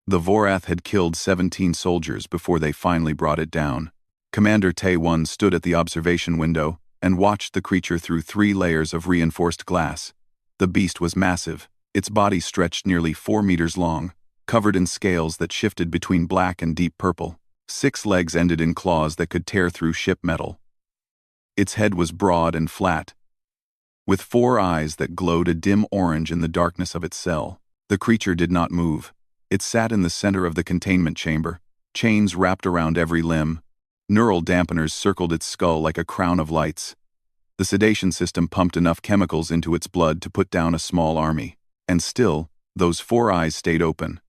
The Vorath had killed 17 soldiers before they finally brought it down. Commander Tae-1 stood at the observation window and watched the creature through 3 layers of reinforced glass. The beast was massive, its body stretched nearly 4 meters long, covered in scales that shifted between black and deep purple. 6 legs ended in claws that could tear through ship metal. Its head was broad and flat, with 4 eyes that glowed a dim orange in the darkness of its cell. The creature did not move. It sat in the center of the containment chamber, chains wrapped around every limb. Neural dampeners circled its skull like a crown of lights. The sedation system pumped enough chemicals into its blood to put down a small army. And still, those 4 eyes stayed open.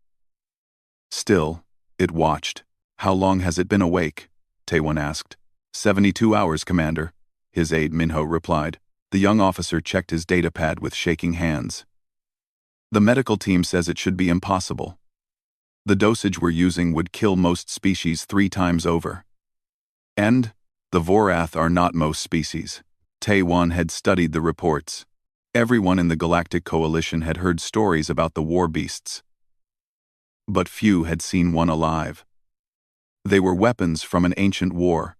Still, it watched. "How long has it been awake?" Tae-1 asked. 72 hours, Commander," his aide Minho replied. The young officer checked his datapad with shaking hands. "The medical team says it should be impossible. The dosage we're using would kill most species 3 times over. And the Vorath are not most species." Tae-1 had studied the reports. Everyone in the Galactic Coalition had heard stories about the Warbeasts, but few had seen one alive. They were weapons from an ancient war.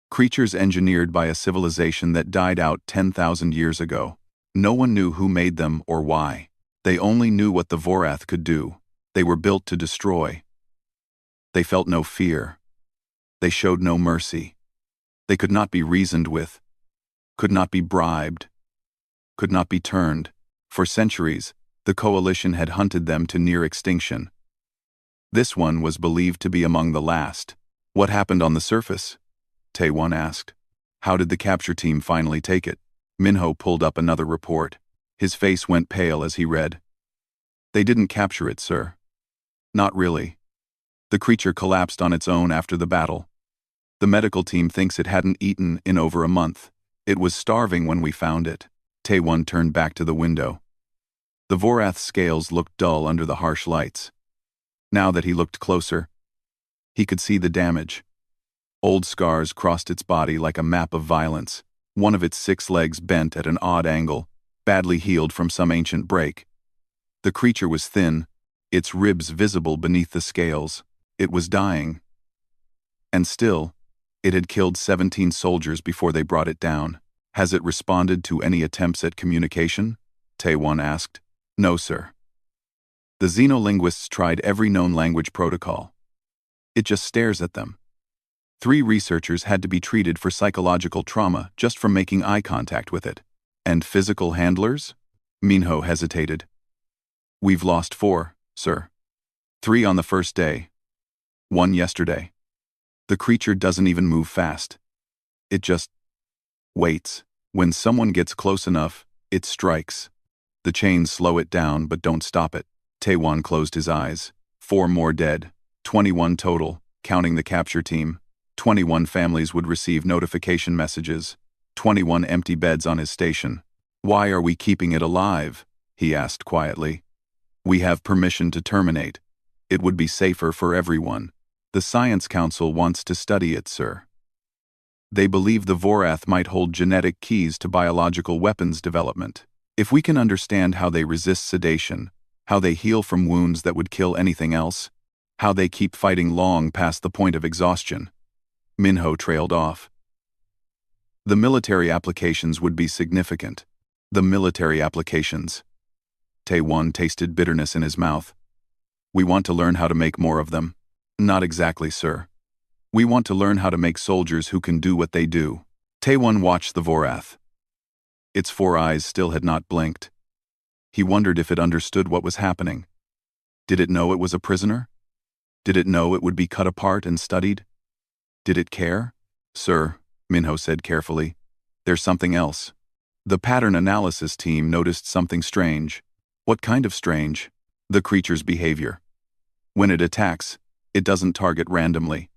Creatures engineered by a civilization that died out 10,000 years ago. No one knew who made them or why. They only knew what the Vorath could do. They were built to destroy. They felt no fear. They showed no mercy. They could not be reasoned with, could not be bribed, could not be turned. For centuries, the Coalition had hunted them to near extinction. This one was believed to be among the last. "What happened on the surface?" Tae-1 asked. "How did the capture team finally take it?" Minho pulled up another report. His face went pale as he read. "They didn't capture it, sir. Not really. The creature collapsed on its own after the battle. The medical team thinks it hadn't eaten in over a month. It was starving when we found it." Tae-1 turned back to the window. The Vorath's scales looked dull under the harsh lights. Now that he looked closer, he could see the damage. Old scars crossed its body like a map of violence. One of its 6 legs bent at an odd angle, badly healed from some ancient break. The creature was thin, its ribs visible beneath the scales. It was dying. And still, it had killed 17 soldiers before they brought it down. "Has it responded to any attempts at communication?" Tae-1 asked. "No, sir. The xenolinguists tried every known language protocol. It just stares at them. 3 researchers had to be treated for psychological trauma just from making eye contact with it." "And physical handlers?" Minho hesitated. "We've lost 4, sir. 3 on the first day. 1 yesterday. The creature doesn't even move fast. It just waits. When someone gets close enough, it strikes. The chains slow it down but don't stop it." Tae-1 closed his eyes. 4 more dead. 21 total, counting the capture team. 21 families would receive notification messages. 21 empty beds on his station. "Why are we keeping it alive?" he asked quietly. "We have permission to terminate. It would be safer for everyone. The Science Council wants to study it, sir. They believe the Vorath might hold genetic keys to biological weapons development. If we can understand how they resist sedation, how they heal from wounds that would kill anything else, how they keep fighting long past the point of exhaustion." Minho trailed off. "The military applications would be significant." "The military applications." Tae-1 tasted bitterness in his mouth. "We want to learn how to make more of them." "Not exactly, sir. We want to learn how to make soldiers who can do what they do." Tae-1 watched the Vorath. Its 4 eyes still had not blinked. He wondered if it understood what was happening. Did it know it was a prisoner? Did it know it would be cut apart and studied? Did it care? "Sir," Minho said carefully, "there's something else." The pattern analysis team noticed something strange. "What kind of strange?" "The creature's behavior. When it attacks, it doesn't target randomly.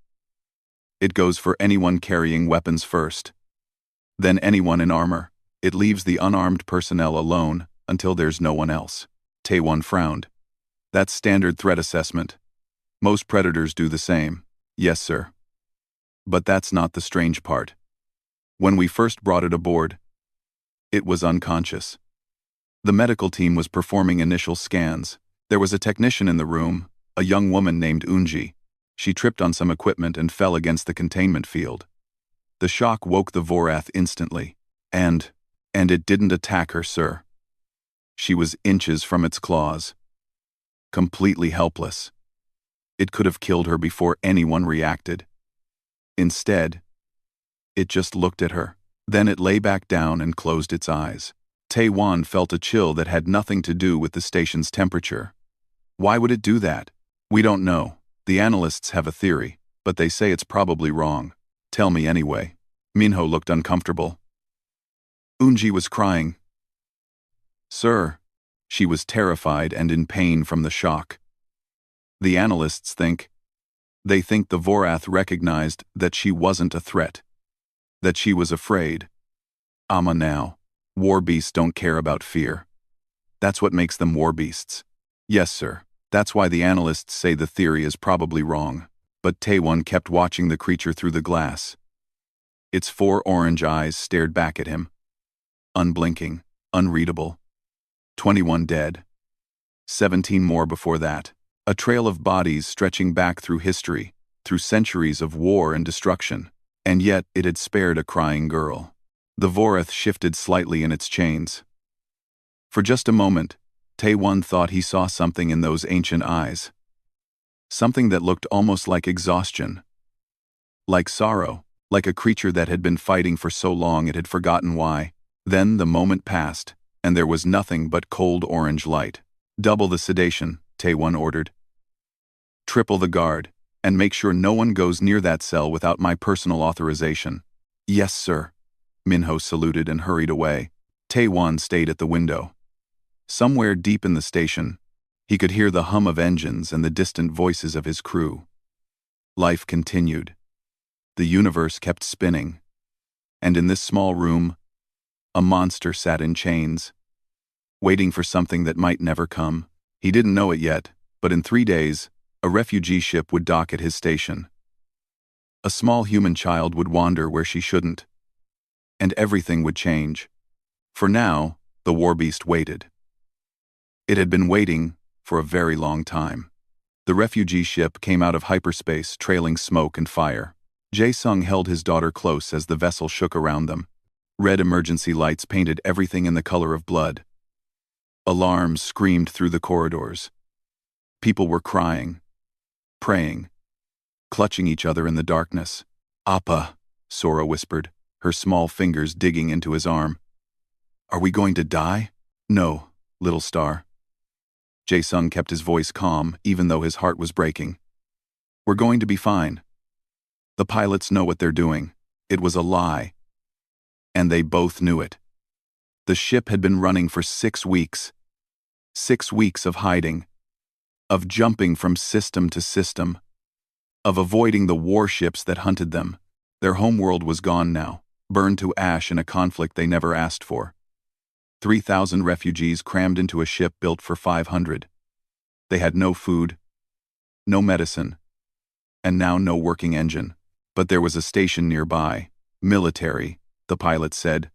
It goes for anyone carrying weapons first. Then anyone in armor. It leaves the unarmed personnel alone until there's no one else." Tae-1 frowned. "That's standard threat assessment. Most predators do the same." "Yes, sir. But that's not the strange part. When we first brought it aboard, it was unconscious. The medical team was performing initial scans. There was a technician in the room, A young woman named Unji. She tripped on some equipment and fell against the containment field. The shock woke the Vorath instantly. And it didn't attack her, sir. She was inches from its claws. Completely helpless. It could have killed her before anyone reacted. Instead, it just looked at her. Then it lay back down and closed its eyes. Tae-Wan felt a chill that had nothing to do with the station's temperature. Why would it do that? We don't know. The analysts have a theory, but they say it's probably wrong. Tell me anyway. Minho looked uncomfortable. Unji was crying. Sir. She was terrified and in pain from the shock. The analysts think. They think the Vorath recognized that she wasn't a threat. That she was afraid. Now. Warbeasts don't care about fear. That's what makes them warbeasts. Yes, sir. That's why the analysts say the theory is probably wrong. But Tae-Wan kept watching the creature through the glass. Its 4 orange eyes stared back at him. Unblinking, unreadable. 21 dead. 17 more before that. A trail of bodies stretching back through history, through centuries of war and destruction. And yet it had spared a crying girl. The Vorath shifted slightly in its chains. For just a moment, Tae-Wan thought he saw something in those ancient eyes. Something that looked almost like exhaustion. Like sorrow, like a creature that had been fighting for so long it had forgotten why. Then the moment passed, and there was nothing but cold orange light. Double the sedation, Tae-Wan ordered. Triple the guard, and make sure no one goes near that cell without my personal authorization. Yes, sir. Minho saluted and hurried away. Tae-Wan stayed at the window. Somewhere deep in the station, he could hear the hum of engines and the distant voices of his crew. Life continued. The universe kept spinning. And in this small room, a monster sat in chains, waiting for something that might never come. He didn't know it yet, but in 3 days, a refugee ship would dock at his station. A small human child would wander where she shouldn't. And everything would change. For now, the Warbeast waited. It had been waiting for a very long time. The refugee ship came out of hyperspace, trailing smoke and fire. Jae-sung held his daughter close as the vessel shook around them. Red emergency lights painted everything in the color of blood. Alarms screamed through the corridors. People were crying, praying, clutching each other in the darkness. Appa, Sora whispered, her small fingers digging into his arm. Are we going to die? No, little star. Jae-sung kept his voice calm, even though his heart was breaking. We're going to be fine. The pilots know what they're doing. It was a lie. And they both knew it. The ship had been running for 6 weeks. 6 weeks of hiding. Of jumping from system to system. Of avoiding the warships that hunted them. Their homeworld was gone now, burned to ash in a conflict they never asked for. 3,000 refugees crammed into a ship built for 500. They had no food, no medicine, and now no working engine. But there was a station nearby, military, the pilot said.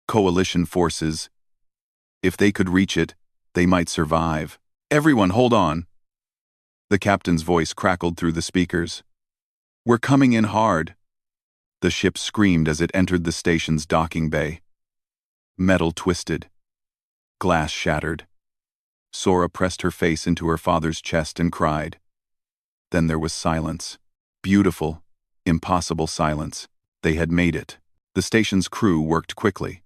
Coalition forces. If they could reach it, they might survive. Everyone, hold on. The captain's voice crackled through the speakers. We're coming in hard. The ship screamed as it entered the station's docking bay. Metal twisted. Glass shattered. Sora pressed her face into her father's chest and cried. Then there was silence. Beautiful, impossible silence. They had made it. The station's crew worked quickly.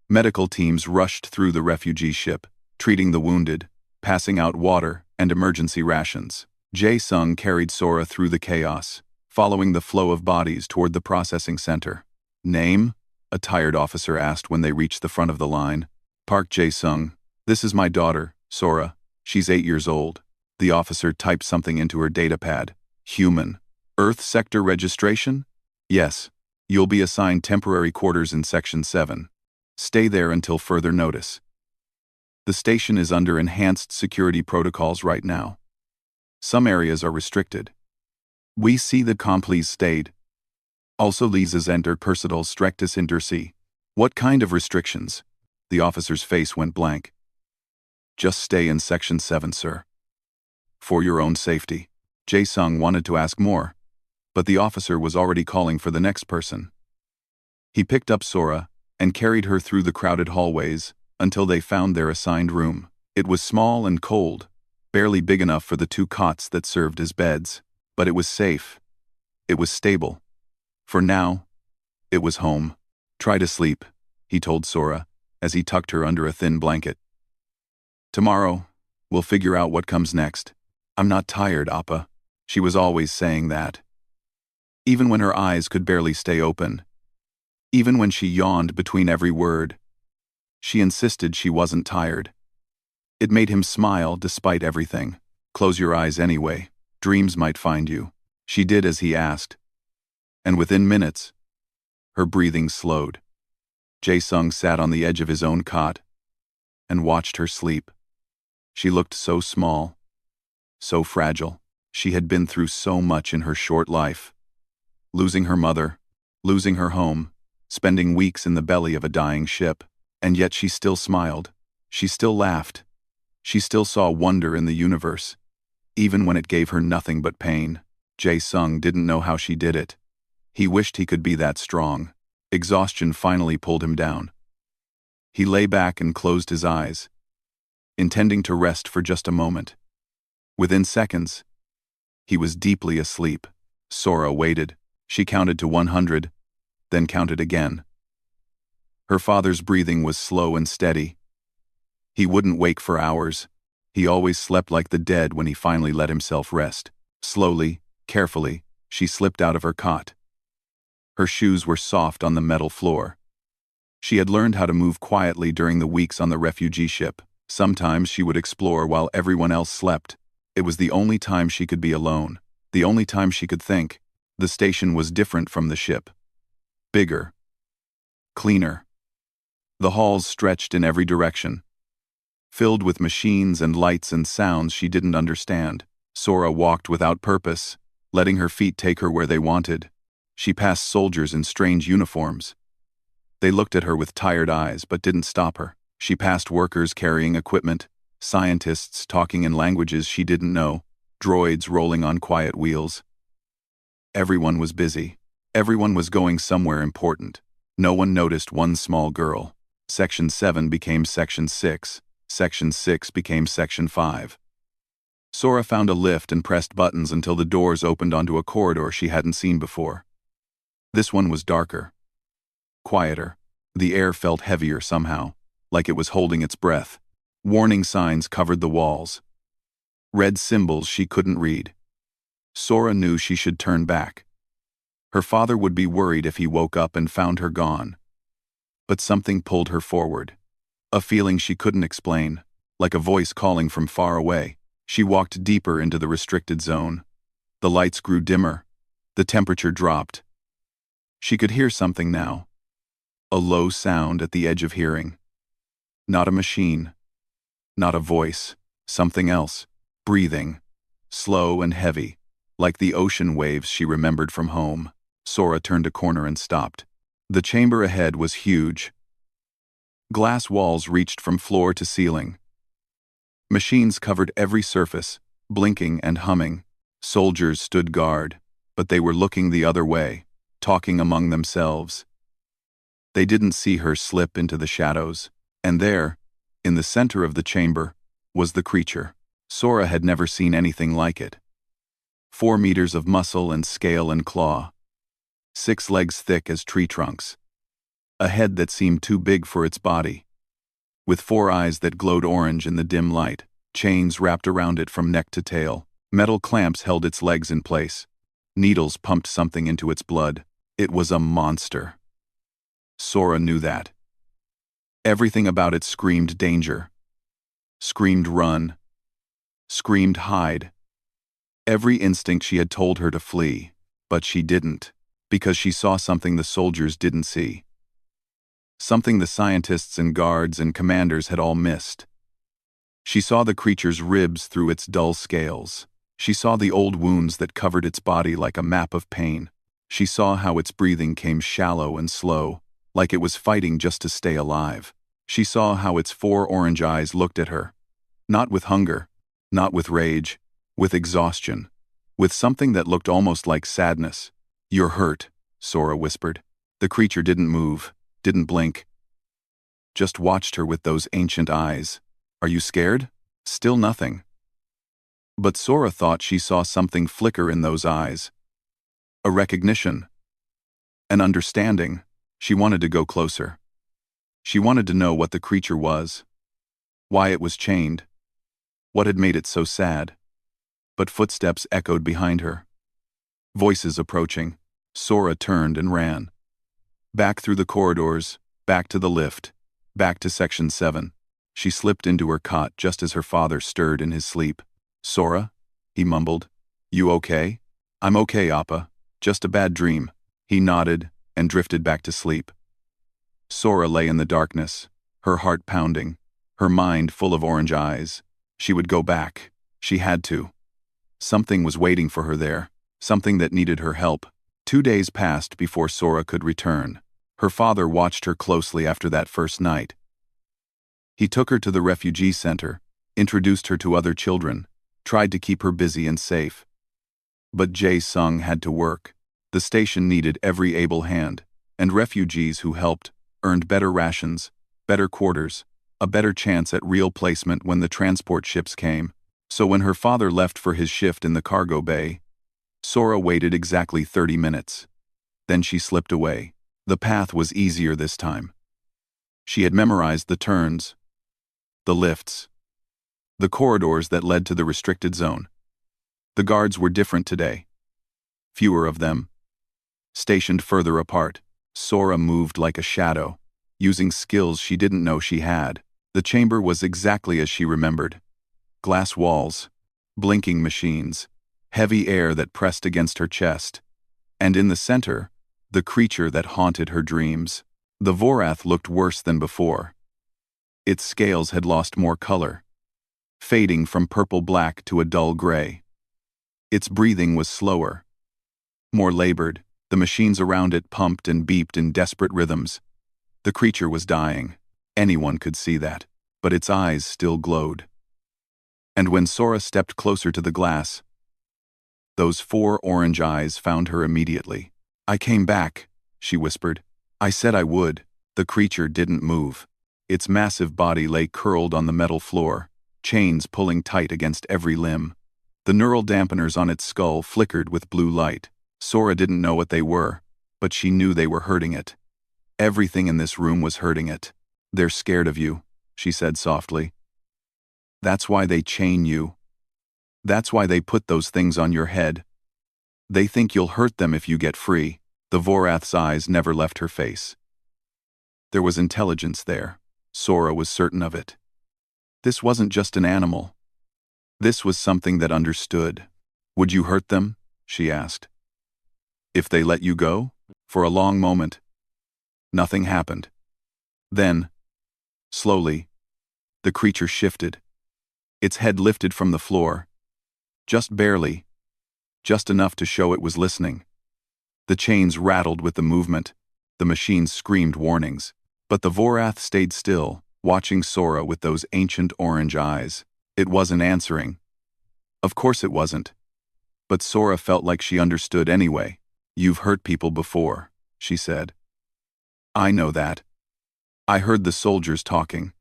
Medical teams rushed through the refugee ship, treating the wounded, passing out water and emergency rations. Jae-sung carried Sora through the chaos, following the flow of bodies toward the processing center. Name? A tired officer asked when they reached the front of the line. Park Jae-sung. This is my daughter, Sora. She's 8 years old. The officer typed something into her datapad. Human. Earth sector registration? Yes. You'll be assigned temporary quarters in Section 7. Stay there until further notice. The station is under enhanced security protocols right now. Some areas are restricted. We see the please stayed. Also leases enter Persidal Strectus Intercy. What kind of restrictions? The officer's face went blank. Just stay in Section 7, sir. For your own safety. Jae-sung wanted to ask more, but the officer was already calling for the next person. He picked up Sora and carried her through the crowded hallways until they found their assigned room. It was small and cold, barely big enough for the 2 cots that served as beds, but it was safe. It was stable. For now, it was home. Try to sleep, he told Sora as he tucked her under a thin blanket. Tomorrow, we'll figure out what comes next. I'm not tired, Appa. She was always saying that. Even when her eyes could barely stay open. Even when she yawned between every word. She insisted she wasn't tired. It made him smile despite everything. Close your eyes anyway. Dreams might find you. She did as he asked. And within minutes, her breathing slowed. Jae-sung sat on the edge of his own cot and watched her sleep. She looked so small, so fragile. She had been through so much in her short life. Losing her mother, losing her home, spending weeks in the belly of a dying ship. And yet she still smiled. She still laughed. She still saw wonder in the universe, even when it gave her nothing but pain. Jae-sung didn't know how she did it. He wished he could be that strong. Exhaustion finally pulled him down. He lay back and closed his eyes, intending to rest for just a moment. Within seconds, he was deeply asleep. Sora waited. She counted to 100, then counted again. Her father's breathing was slow and steady. He wouldn't wake for hours. He always slept like the dead when he finally let himself rest. Slowly, carefully, she slipped out of her cot. Her shoes were soft on the metal floor. She had learned how to move quietly during the weeks on the refugee ship. Sometimes she would explore while everyone else slept. It was the only time she could be alone, the only time she could think. The station was different from the ship. Bigger. Cleaner. The halls stretched in every direction, filled with machines and lights and sounds she didn't understand. Sora walked without purpose, letting her feet take her where they wanted. She passed soldiers in strange uniforms. They looked at her with tired eyes but didn't stop her. She passed workers carrying equipment, scientists talking in languages she didn't know, droids rolling on quiet wheels. Everyone was busy. Everyone was going somewhere important. No one noticed one small girl. Section 7 became Section 6. Section 6 became Section 5. Sora found a lift and pressed buttons until the doors opened onto a corridor she hadn't seen before. This one was darker. Quieter. The air felt heavier somehow, like it was holding its breath. Warning signs covered the walls. Red symbols she couldn't read. Sora knew she should turn back. Her father would be worried if he woke up and found her gone. But something pulled her forward. A feeling she couldn't explain, like a voice calling from far away. She walked deeper into the restricted zone. The lights grew dimmer. The temperature dropped. She could hear something now. A low sound at the edge of hearing. Not a machine. Not a voice. Something else. Breathing. Slow and heavy, like the ocean waves she remembered from home. Sora turned a corner and stopped. The chamber ahead was huge. Glass walls reached from floor to ceiling. Machines covered every surface, blinking and humming. Soldiers stood guard, but they were looking the other way, talking among themselves. They didn't see her slip into the shadows, and there, in the center of the chamber, was the creature. Sora had never seen anything like it. 4 meters of muscle and scale and claw. 6 legs thick as tree trunks. A head that seemed too big for its body. With 4 eyes that glowed orange in the dim light, chains wrapped around it from neck to tail. Metal clamps held its legs in place. Needles pumped something into its blood. It was a monster. Sora knew that. Everything about it screamed danger. Screamed run. Screamed hide. Every instinct she had told her to flee, but she didn't, because she saw something the soldiers didn't see. Something the scientists and guards and commanders had all missed. She saw the creature's ribs through its dull scales. She saw the old wounds that covered its body like a map of pain. She saw how its breathing came shallow and slow, like it was fighting just to stay alive. She saw how its 4 orange eyes looked at her, not with hunger, not with rage, with exhaustion, with something that looked almost like sadness. "You're hurt," Sora whispered. The creature didn't move, didn't blink, just watched her with those ancient eyes. "Are you scared?" Still nothing. But Sora thought she saw something flicker in those eyes. A recognition. An understanding. She wanted to go closer. She wanted to know what the creature was. Why it was chained. What had made it so sad. But footsteps echoed behind her. Voices approaching. Sora turned and ran. Back through the corridors, back to the lift, back to Section 7. She slipped into her cot just as her father stirred in his sleep. "Sora?" he mumbled. "You okay?" "I'm okay, Appa. Just a bad dream." He nodded and drifted back to sleep. Sora lay in the darkness, her heart pounding, her mind full of orange eyes. She would go back. She had to. Something was waiting for her there, something that needed her help. 2 days passed before Sora could return. Her father watched her closely after that first night. He took her to the refugee center, introduced her to other children, tried to keep her busy and safe. But Jae-sung had to work. The station needed every able hand, and refugees who helped earned better rations, better quarters, a better chance at real placement when the transport ships came. So when her father left for his shift in the cargo bay, Sora waited exactly 30 minutes. Then she slipped away. The path was easier this time. She had memorized the turns, the lifts, the corridors that led to the restricted zone. The guards were different today. Fewer of them. Stationed further apart, Sora moved like a shadow, using skills she didn't know she had. The chamber was exactly as she remembered. Glass walls, blinking machines, heavy air that pressed against her chest. And in the center, the creature that haunted her dreams. The Vorath looked worse than before. Its scales had lost more color, fading from purple-black to a dull gray. Its breathing was slower, more labored. The machines around it pumped and beeped in desperate rhythms. The creature was dying. Anyone could see that, but its eyes still glowed. And when Sora stepped closer to the glass, those 4 orange eyes found her immediately. "I came back," she whispered. "I said I would." The creature didn't move. Its massive body lay curled on the metal floor, chains pulling tight against every limb. The neural dampeners on its skull flickered with blue light. Sora didn't know what they were, but she knew they were hurting it. Everything in this room was hurting it. "They're scared of you," she said softly. "That's why they chain you. That's why they put those things on your head. They think you'll hurt them if you get free." The Vorath's eyes never left her face. There was intelligence there. Sora was certain of it. This wasn't just an animal. This was something that understood. "Would you hurt them?" she asked. "If they let you go?" For a long moment, nothing happened. Then, slowly, the creature shifted. Its head lifted from the floor. Just barely. Just enough to show it was listening. The chains rattled with the movement. The machines screamed warnings. But the Vorath stayed still, watching Sora with those ancient orange eyes. It wasn't answering. Of course it wasn't. But Sora felt like she understood anyway. "You've hurt people before," she said. "I know that. I heard the soldiers talking.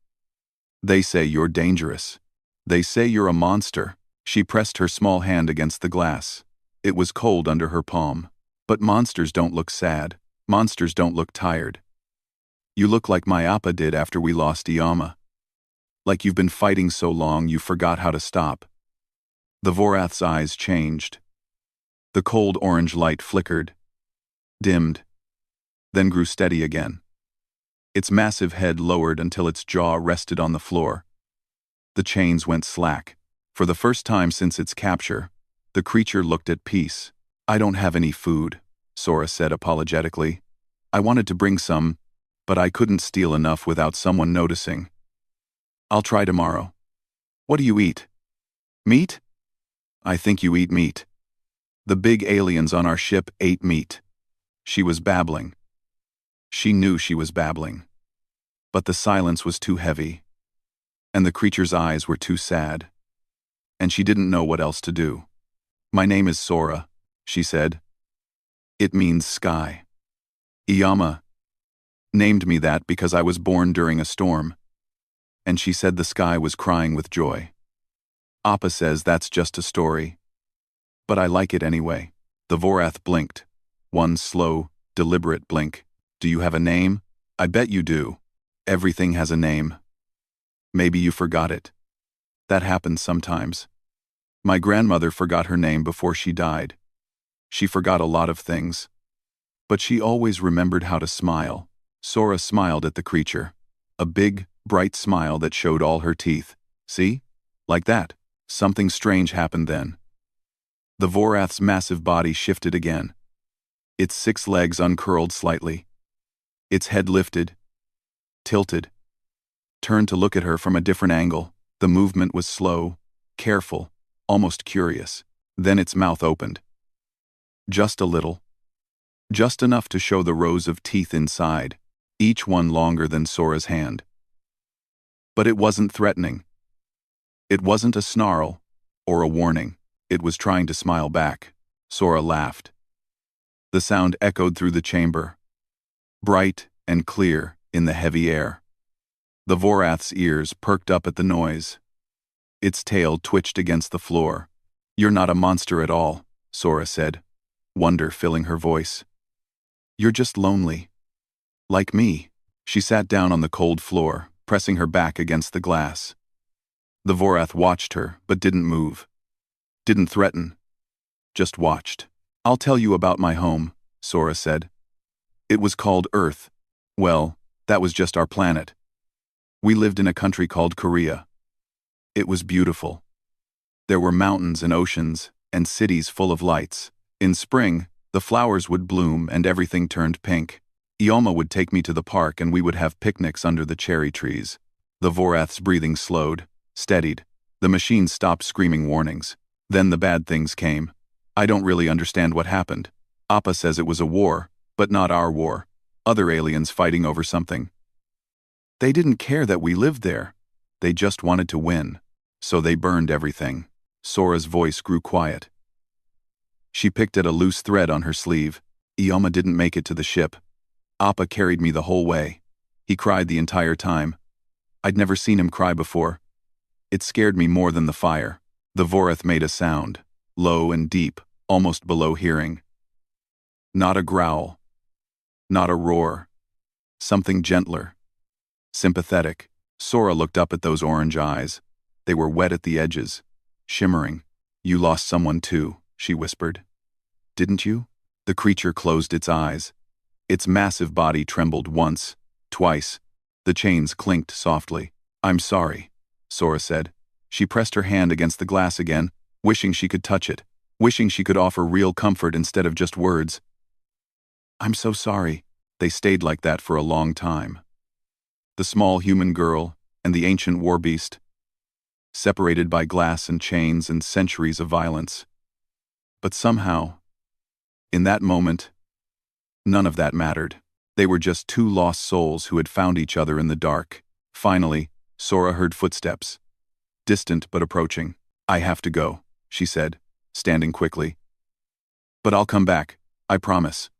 They say you're dangerous. They say you're a monster." She pressed her small hand against the glass. It was cold under her palm. "But monsters don't look sad. Monsters don't look tired. You look like my Appa did after we lost Iama. Like you've been fighting so long you forgot how to stop." The Vorath's eyes changed. The cold orange light flickered, dimmed, then grew steady again. Its massive head lowered until its jaw rested on the floor. The chains went slack. For the first time since its capture, the creature looked at peace. "I don't have any food," Sora said apologetically. "I wanted to bring some, but I couldn't steal enough without someone noticing. I'll try tomorrow." "What do you eat? Meat?" "I think you eat meat. The big aliens on our ship ate meat." She was babbling. She knew she was babbling. But the silence was too heavy, and the creature's eyes were too sad. and she didn't know what else to do. "My name is Sora," she said. "It means sky. Iyama named me that because I was born during a storm." And she said the sky was crying with joy. "Appa says that's just a story. But I like it anyway." The Vorath blinked. One slow, deliberate blink. "Do you have a name?" "I bet you do. Everything has a name. Maybe you forgot it. That happens sometimes. My grandmother forgot her name before she died. She forgot a lot of things. But she always remembered how to smile." Sora smiled at the creature. A big, bright smile that showed all her teeth. "See? Like that." Something strange happened then. The Vorath's massive body shifted again. Its 6 legs uncurled slightly. Its head lifted, tilted, turned to look at her from a different angle. The movement was slow, careful, almost curious. Then its mouth opened. Just a little. Just enough to show the rows of teeth inside, each one longer than Sora's hand. But it wasn't threatening. It wasn't a snarl or a warning. It was trying to smile back. Sora laughed. The sound echoed through the chamber, bright and clear in the heavy air. The Vorath's ears perked up at the noise. Its tail twitched against the floor. "You're not a monster at all," Sora said, wonder filling her voice. "You're just lonely. Like me." She sat down on the cold floor, pressing her back against the glass. The Vorath watched her, but didn't move. Didn't threaten. Just watched. "I'll tell you about my home," Sora said. "It was called Earth. Well, that was just our planet. We lived in a country called Korea. It was beautiful. There were mountains and oceans, and cities full of lights. In spring, the flowers would bloom and everything turned pink. Ioma would take me to the park and we would have picnics under the cherry trees." The Vorath's breathing slowed, steadied. The machine stopped screaming warnings. Then the bad things came. "I don't really understand what happened. Appa says it was a war, but not our war. Other aliens fighting over something. They didn't care that we lived there. They just wanted to win. So they burned everything." Sora's voice grew quiet. She picked at a loose thread on her sleeve. "Ioma didn't make it to the ship. Appa carried me the whole way. He cried the entire time. I'd never seen him cry before. It scared me more than the fire." The Vorath made a sound, low and deep, almost below hearing. Not a growl. Not a roar. Something gentler. Sympathetic. Sora looked up at those orange eyes. They were wet at the edges, shimmering. "You lost someone too," she whispered. "Didn't you?" The creature closed its eyes. Its massive body trembled once, twice. The chains clinked softly. "I'm sorry," Sora said. She pressed her hand against the glass again, wishing she could touch it, wishing she could offer real comfort instead of just words. "I'm so sorry." They stayed like that for a long time. The small human girl and the ancient Warbeast, separated by glass and chains and centuries of violence. But somehow, in that moment, none of that mattered. They were just 2 lost souls who had found each other in the dark. Finally, Sora heard footsteps. Distant but approaching. "I have to go," she said, standing quickly. "But I'll come back, I promise.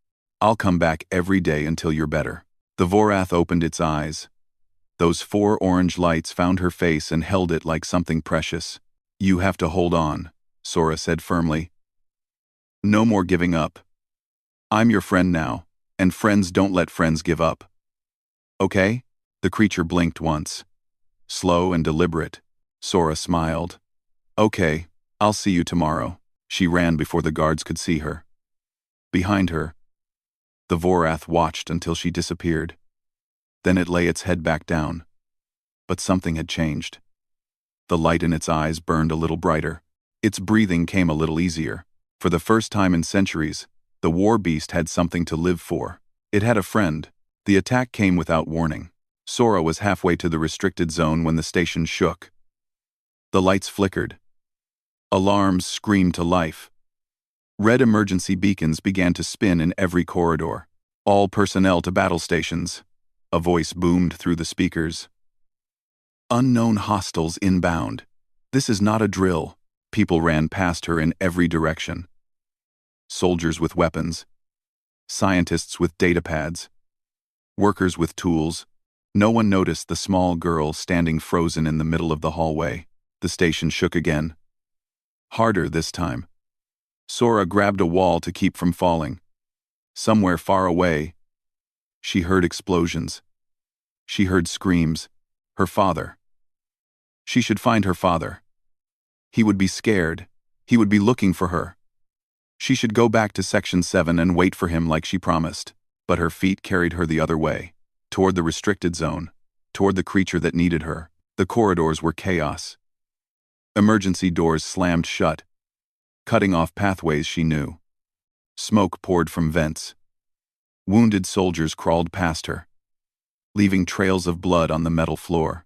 I'll come back every day until you're better." The Vorath opened its eyes. Those 4 orange lights found her face and held it like something precious. "You have to hold on," Sora said firmly. "No more giving up. I'm your friend now, and friends don't let friends give up. Okay?" The creature blinked once. Slow and deliberate. Sora smiled. "Okay, I'll see you tomorrow." She ran before the guards could see her. Behind her, the Vorath watched until she disappeared. Then it lay its head back down. But something had changed. The light in its eyes burned a little brighter. Its breathing came a little easier. For the first time in centuries, the Warbeast had something to live for. It had a friend. The attack came without warning. Sora was halfway to the restricted zone when the station shook. The lights flickered. Alarms screamed to life. Red emergency beacons began to spin in every corridor. "All personnel to battle stations," a voice boomed through the speakers. "Unknown hostiles inbound. This is not a drill. People ran past her in every direction. Soldiers with weapons, scientists with datapads, workers with tools. No one noticed the small girl standing frozen in the middle of the hallway. The station shook again. Harder this time. Sora grabbed a wall to keep from falling. Somewhere far away, she heard explosions. She heard screams. Her father. She should find her father. He would be scared. He would be looking for her. She should go back to Section 7 and wait for him like she promised. But her feet carried her the other way, toward the restricted zone, toward the creature that needed her. The corridors were chaos. Emergency doors slammed shut, cutting off pathways she knew. Smoke poured from vents. Wounded soldiers crawled past her, leaving trails of blood on the metal floor.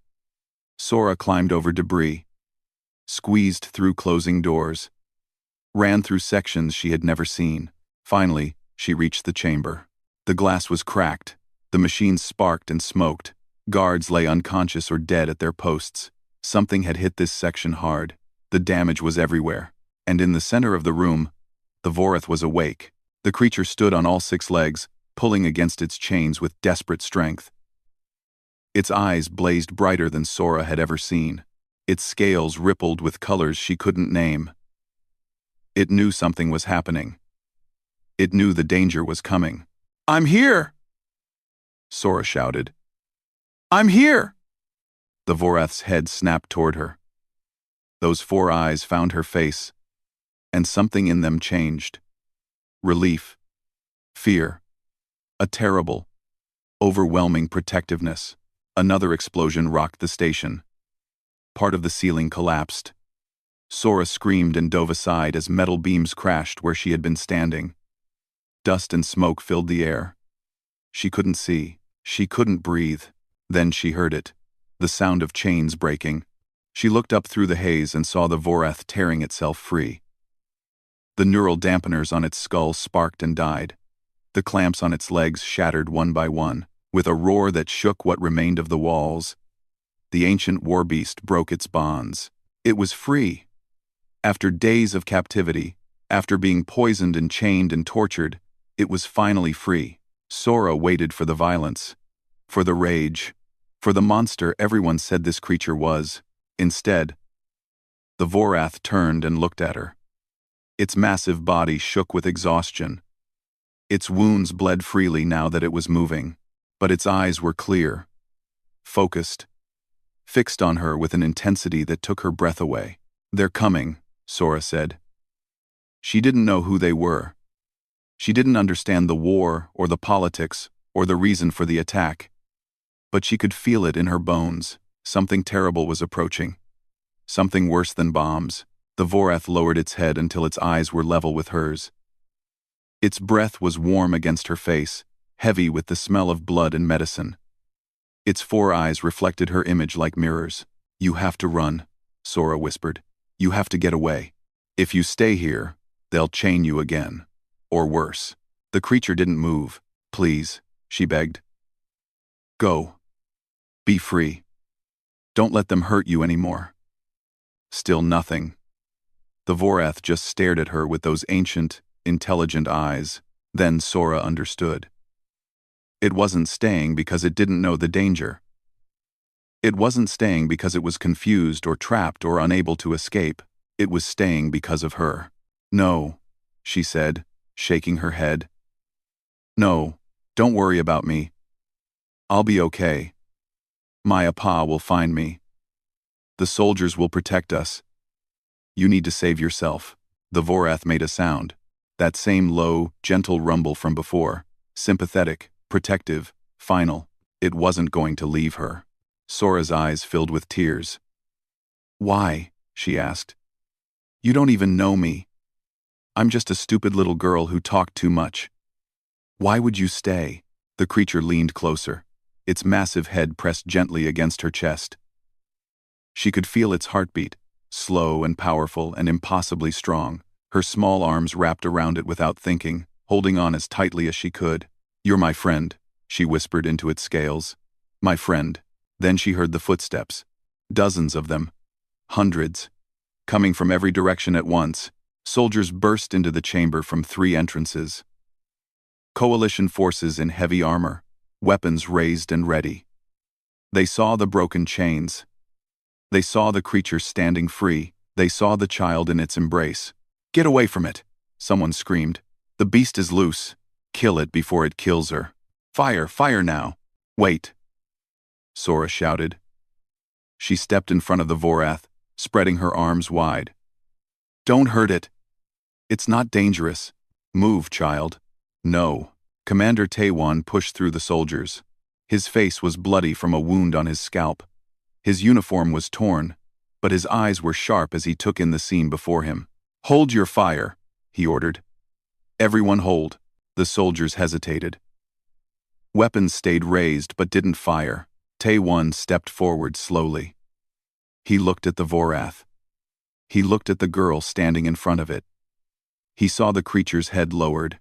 Sora climbed over debris, squeezed through closing doors, ran through sections she had never seen. Finally, she reached the chamber. The glass was cracked. The machines sparked and smoked. Guards lay unconscious or dead at their posts. Something had hit this section hard. The damage was everywhere. And in the center of the room, the Vorath was awake. The creature stood on all 6 legs, pulling against its chains with desperate strength. Its eyes blazed brighter than Sora had ever seen. Its scales rippled with colors she couldn't name. It knew something was happening. It knew the danger was coming. "I'm here!" Sora shouted. "I'm here!" The Vorath's head snapped toward her. Those 4 eyes found her face, and something in them changed. Relief. Fear. A terrible, overwhelming protectiveness. Another explosion rocked the station. Part of the ceiling collapsed. Sora screamed and dove aside as metal beams crashed where she had been standing. Dust and smoke filled the air. She couldn't see. She couldn't breathe. Then she heard it. The sound of chains breaking. She looked up through the haze and saw the Vorath tearing itself free. The neural dampeners on its skull sparked and died. The clamps on its legs shattered one by one. With a roar that shook what remained of the walls, the ancient Warbeast broke its bonds. It was free. After days of captivity, after being poisoned and chained and tortured, it was finally free. Sora waited for the violence, for the rage, for the monster everyone said this creature was. Instead, the Vorath turned and looked at her. Its massive body shook with exhaustion. Its wounds bled freely now that it was moving, but its eyes were clear, focused, fixed on her with an intensity that took her breath away. "They're coming," Sora said. She didn't know who they were. She didn't understand the war or the politics or the reason for the attack. But she could feel it in her bones. Something terrible was approaching. Something worse than bombs. The Vorath lowered its head until its eyes were level with hers. Its breath was warm against her face, heavy with the smell of blood and medicine. Its 4 eyes reflected her image like mirrors. "You have to run," Sora whispered. "You have to get away. If you stay here, they'll chain you again. Or worse." The creature didn't move. "Please," she begged. "Go. Be free. Don't let them hurt you anymore." Still nothing. The Vorath just stared at her with those ancient, intelligent eyes. Then Sora understood. It wasn't staying because it didn't know the danger. It wasn't staying because it was confused or trapped or unable to escape. It was staying because of her. "No," she said, shaking her head. "No, don't worry about me. I'll be okay. My Appa will find me. The soldiers will protect us. You need to save yourself." The Vorath made a sound. That same low, gentle rumble from before. Sympathetic, protective, final. It wasn't going to leave her. Sora's eyes filled with tears. "Why?" she asked. "You don't even know me. I'm just a stupid little girl who talked too much. Why would you stay?" The creature leaned closer, its massive head pressed gently against her chest. She could feel its heartbeat, slow and powerful and impossibly strong, her small arms wrapped around it without thinking, holding on as tightly as she could. "You're my friend," she whispered into its scales. "My friend." Then she heard the footsteps. Dozens of them. Hundreds. coming from every direction at once. Soldiers burst into the chamber from 3 entrances. Coalition forces in heavy armor, weapons raised and ready. They saw the broken chains. They saw the creature standing free. They saw the child in its embrace. "Get away from it!" someone screamed. "The beast is loose. Kill it before it kills her." "Fire! Fire now!" "Wait!" Sora shouted. She stepped in front of the Vorath, spreading her arms wide. "Don't hurt it. It's not dangerous. Move, child." "No." Commander Taiwan pushed through the soldiers. His face was bloody from a wound on his scalp. His uniform was torn, but his eyes were sharp as he took in the scene before him. "Hold your fire," he ordered. "Everyone hold." The soldiers hesitated. Weapons stayed raised but didn't fire. Taiwan stepped forward slowly. He looked at the Vorath. He looked at the girl standing in front of it. He saw the creature's head lowered.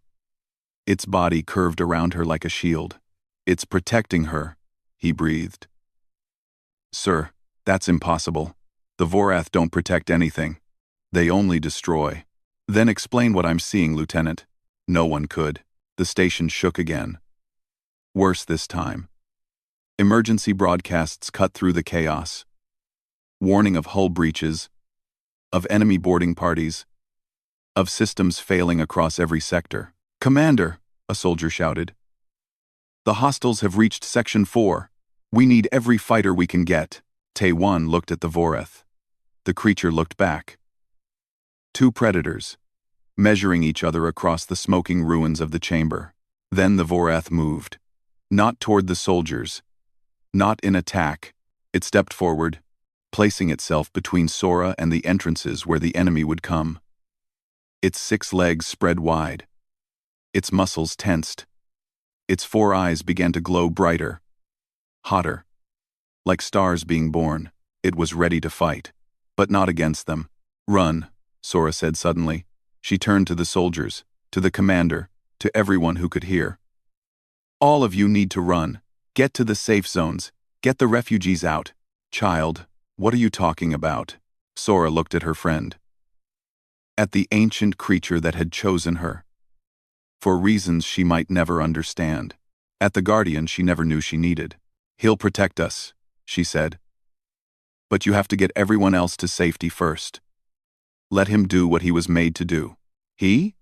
Its body curved around her like a shield. "It's protecting her," he breathed. "Sir, that's impossible. The Vorath don't protect anything. They only destroy." "Then explain what I'm seeing, Lieutenant." No one could. The station shook again. Worse this time. Emergency broadcasts cut through the chaos. Warning of hull breaches, of enemy boarding parties, of systems failing across every sector. "Commander," a soldier shouted. "The hostiles have reached Section 4. We need every fighter we can get." Taiwan looked at the Vorath. The creature looked back. 2 predators, measuring each other across the smoking ruins of the chamber. Then the Vorath moved. Not toward the soldiers. Not in attack. It stepped forward, placing itself between Sora and the entrances where the enemy would come. Its 6 legs spread wide. Its muscles tensed. Its 4 eyes began to glow brighter, hotter. Like stars being born, it was ready to fight. But not against them. "Run," Sora said suddenly. She turned to the soldiers, to the commander, to everyone who could hear. "All of you need to run. Get to the safe zones. Get the refugees out." "Child, what are you talking about?" Sora looked at her friend. At the ancient creature that had chosen her. For reasons she might never understand. At the Guardian she never knew she needed. "He'll protect us," she said. "But you have to get everyone else to safety first. Let him do what he was made to do." "He?"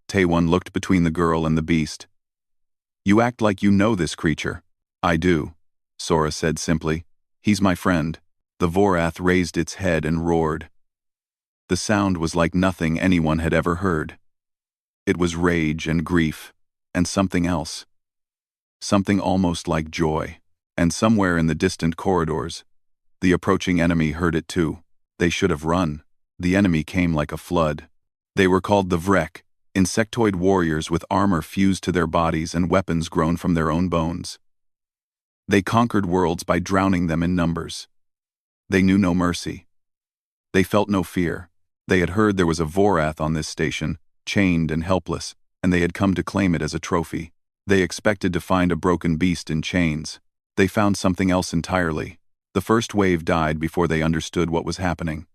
Taiwan looked between the girl and the beast. "You act like you know this creature." "I do," Sora said simply. "He's my friend." The Vorath raised its head and roared. The sound was like nothing anyone had ever heard. It was rage and grief, and something else. Something almost like joy. And somewhere in the distant corridors, the approaching enemy heard it too. They should have run. The enemy came like a flood. They were called the Vrek, insectoid warriors with armor fused to their bodies and weapons grown from their own bones. They conquered worlds by drowning them in numbers. They knew no mercy. They felt no fear. They had heard there was a Vorath on this station, chained and helpless, and they had come to claim it as a trophy. They expected to find a broken beast in chains. They found something else entirely. The first wave died before they understood what was happening.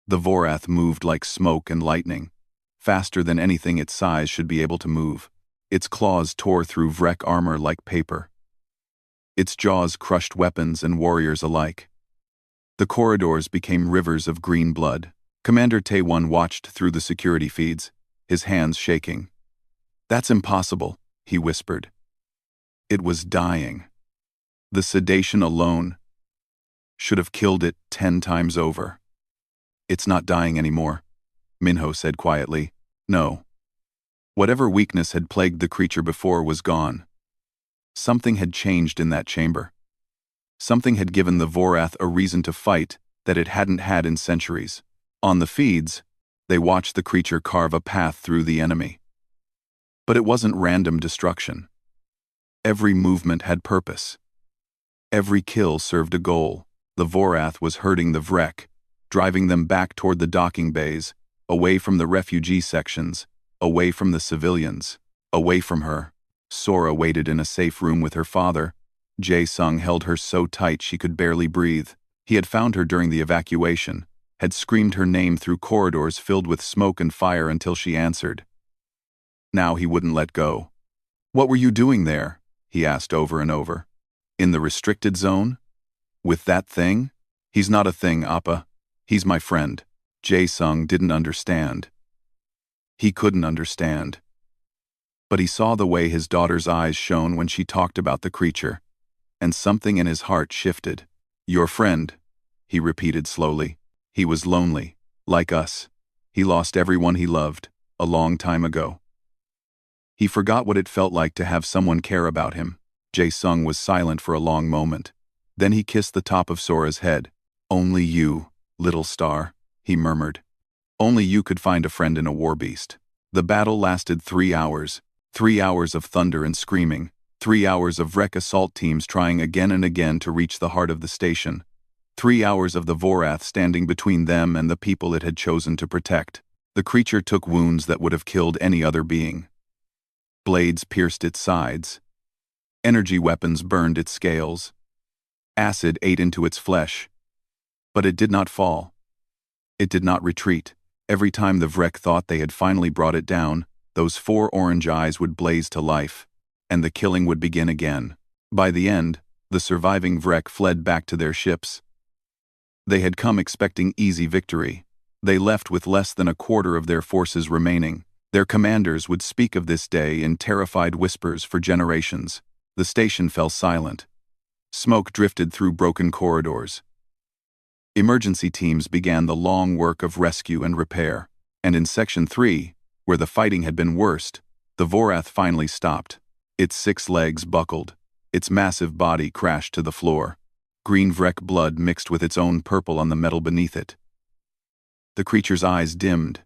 The Vorath moved like smoke and lightning, faster than anything its size should be able to move. Its claws tore through Vrek armor like paper. Its jaws crushed weapons and warriors alike. The corridors became rivers of green blood. Commander Taiwan watched through the security feeds, his hands shaking. "That's impossible," he whispered. It was dying. The sedation alone should have killed it 10 times over. "It's not dying anymore," Minho said quietly. "No." Whatever weakness had plagued the creature before was gone. Something had changed in that chamber. Something had given the Vorath a reason to fight that it hadn't had in centuries. On the feeds, they watched the creature carve a path through the enemy. But it wasn't random destruction. Every movement had purpose. Every kill served a goal. The Vorath was herding the Vrek, driving them back toward the docking bays, away from the refugee sections, away from the civilians, away from her. Sora waited in a safe room with her father. Jae Sung held her so tight she could barely breathe. He had found her during the evacuation, had screamed her name through corridors filled with smoke and fire until she answered. Now he wouldn't let go. "What were you doing there?" he asked over and over. "In the restricted zone? With that thing?" "He's not a thing, Appa. He's my friend." Jae-sung didn't understand. He couldn't understand. But he saw the way his daughter's eyes shone when she talked about the creature, and something in his heart shifted. "Your friend," he repeated slowly. "He was lonely, like us. He lost everyone he loved, a long time ago. He forgot what it felt like to have someone care about him." Jae-sung was silent for a long moment. Then he kissed the top of Sora's head. "Only you, little star," he murmured. "Only you could find a friend in a warbeast." The battle lasted 3 hours. 3 hours of thunder and screaming. 3 hours of wreck assault teams trying again and again to reach the heart of the station. 3 hours of the Vorath standing between them and the people it had chosen to protect. The creature took wounds that would have killed any other being. Blades pierced its sides. Energy weapons burned its scales. Acid ate into its flesh. But it did not fall. It did not retreat. Every time the Vrek thought they had finally brought it down, those 4 orange eyes would blaze to life, and the killing would begin again. By the end, the surviving Vrek fled back to their ships. They had come expecting easy victory. They left with less than a quarter of their forces remaining. Their commanders would speak of this day in terrified whispers for generations. The station fell silent. Smoke drifted through broken corridors. Emergency teams began the long work of rescue and repair. And in Section 3, where the fighting had been worst, the Vorath finally stopped. Its 6 legs buckled. Its massive body crashed to the floor. Green Vrek blood mixed with its own purple on the metal beneath it. The creature's eyes dimmed.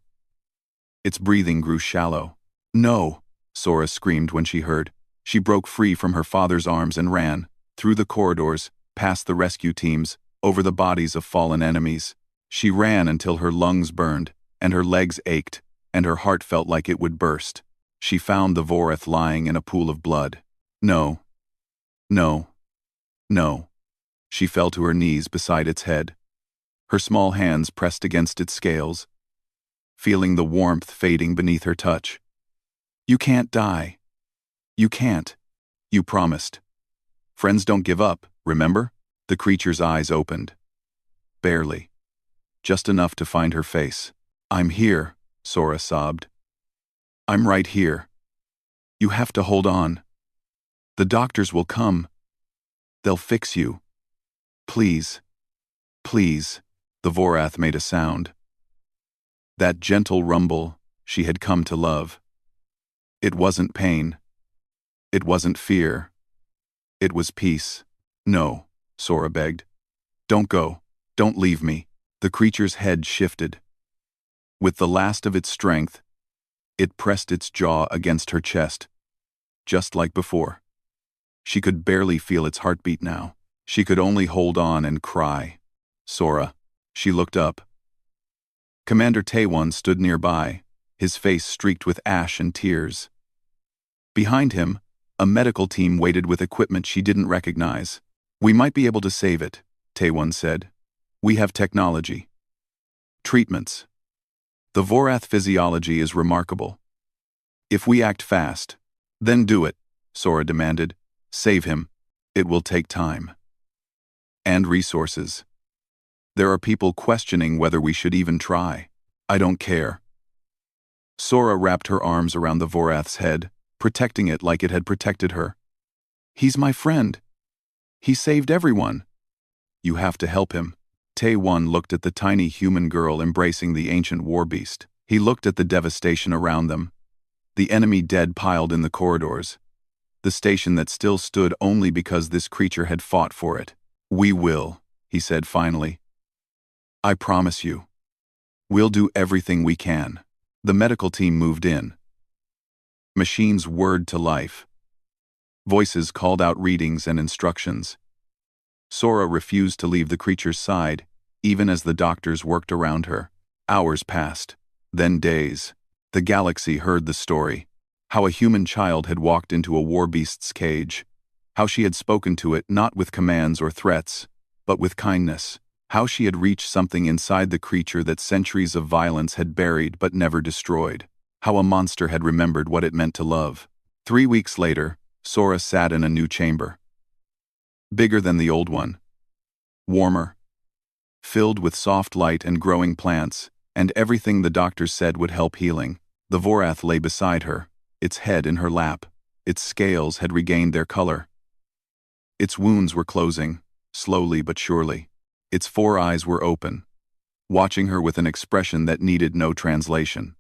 Its breathing grew shallow. "No!" Sora screamed when she heard. She broke free from her father's arms and ran, through the corridors, past the rescue teams, over the bodies of fallen enemies. She ran until her lungs burned, and her legs ached, and her heart felt like it would burst. She found the Vorath lying in a pool of blood. "No. No. No." She fell to her knees beside its head. Her small hands pressed against its scales, feeling the warmth fading beneath her touch. "You can't die. You can't. You promised. Friends don't give up, remember?" The creature's eyes opened. Barely. Just enough to find her face. "I'm here," Sora sobbed. "I'm right here. You have to hold on. The doctors will come. They'll fix you. Please. Please." The Vorath made a sound. That gentle rumble she had come to love. It wasn't pain. It wasn't fear. It was peace. "No," Sora begged. "Don't go. Don't leave me." The creature's head shifted. With the last of its strength, it pressed its jaw against her chest, just like before. She could barely feel its heartbeat now. She could only hold on and cry. "Sora." She looked up. Commander Taewon stood nearby, his face streaked with ash and tears. Behind him, a medical team waited with equipment she didn't recognize. "We might be able to save it," Taewon said. "We have technology. Treatments. The Vorath physiology is remarkable. If we act fast." "Then do it," Sora demanded. "Save him. It will take time. And resources. There are people questioning whether we should even try." "I don't care." Sora wrapped her arms around the Vorath's head, protecting it like it had protected her. "He's my friend. He saved everyone." "You have to help him." Taewon looked at the tiny human girl embracing the ancient warbeast. He looked at the devastation around them. The enemy dead piled in the corridors. The station that still stood only because this creature had fought for it. "We will," he said finally. "I promise you. We'll do everything we can." The medical team moved in. Machines whirred to life. Voices called out readings and instructions. Sora refused to leave the creature's side, even as the doctors worked around her. Hours passed, then days. The galaxy heard the story. How a human child had walked into a warbeast's cage. How she had spoken to it not with commands or threats, but with kindness. How she had reached something inside the creature that centuries of violence had buried but never destroyed. How a monster had remembered what it meant to love. 3 weeks later, Sora sat in a new chamber. Bigger than the old one. Warmer. Filled with soft light and growing plants, and everything the doctors said would help healing. The Vorath lay beside her, its head in her lap. Its scales had regained their color. Its wounds were closing, slowly but surely. Its 4 eyes were open, watching her with an expression that needed no translation.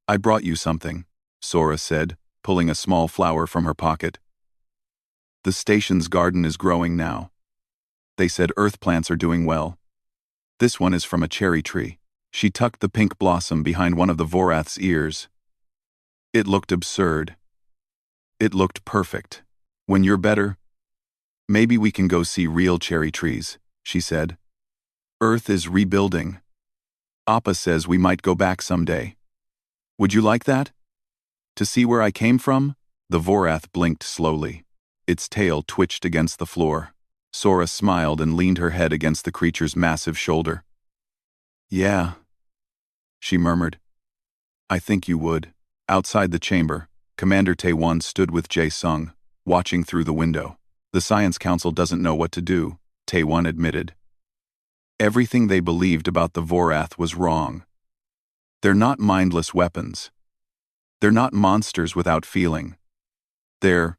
"I brought you something," Sora said, pulling a small flower from her pocket. "The station's garden is growing now. They said earth plants are doing well. This one is from a cherry tree." She tucked the pink blossom behind one of the Vorath's ears. It looked absurd. It looked perfect. "When you're better, maybe we can go see real cherry trees," she said. "Earth is rebuilding. Appa says we might go back someday. Would you like that? To see where I came from?" The Vorath blinked slowly. Its tail twitched against the floor. Sora smiled and leaned her head against the creature's massive shoulder. "Yeah," she murmured. "I think you would." Outside the chamber, Commander Tae-Won stood with Jae-sung, watching through the window. "The Science Council doesn't know what to do," Tae-Won admitted. Everything they believed about the Vorath was wrong. They're not mindless weapons. They're not monsters without feeling. They're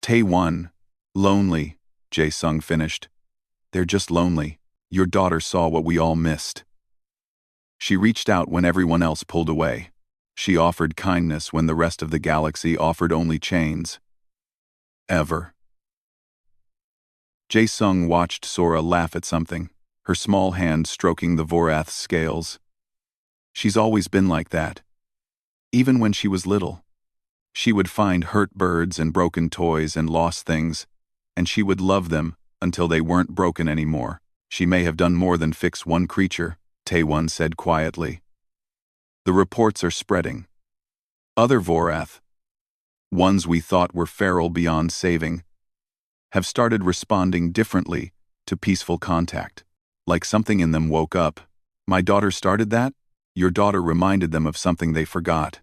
Tae-Won, lonely, Jae-sung finished. "They're just lonely. Your daughter saw what we all missed." She reached out when everyone else pulled away. She offered kindness when the rest of the galaxy offered only chains. Ever. Jae-sung watched Sora laugh at something, her small hand stroking the Vorath's scales. "She's always been like that. Even when she was little. She would find hurt birds and broken toys and lost things, and she would love them until they weren't broken anymore. She may have done more than fix one creature," Tae-Won said quietly. "The reports are spreading. Other Vorath, ones we thought were feral beyond saving, have started responding differently to peaceful contact. Like something in them woke up. My daughter started that? Your daughter reminded them of something they forgot.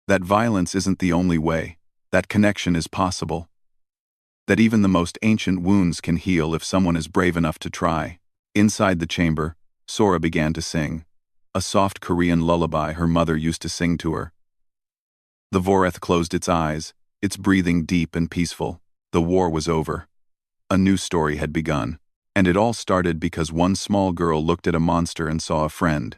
That violence isn't the only way. That connection is possible. That even the most ancient wounds can heal if someone is brave enough to try." Inside the chamber, Sora began to sing. A soft Korean lullaby her mother used to sing to her. The Vorath closed its eyes, its breathing deep and peaceful. The war was over. A new story had begun. And it all started because one small girl looked at a monster and saw a friend.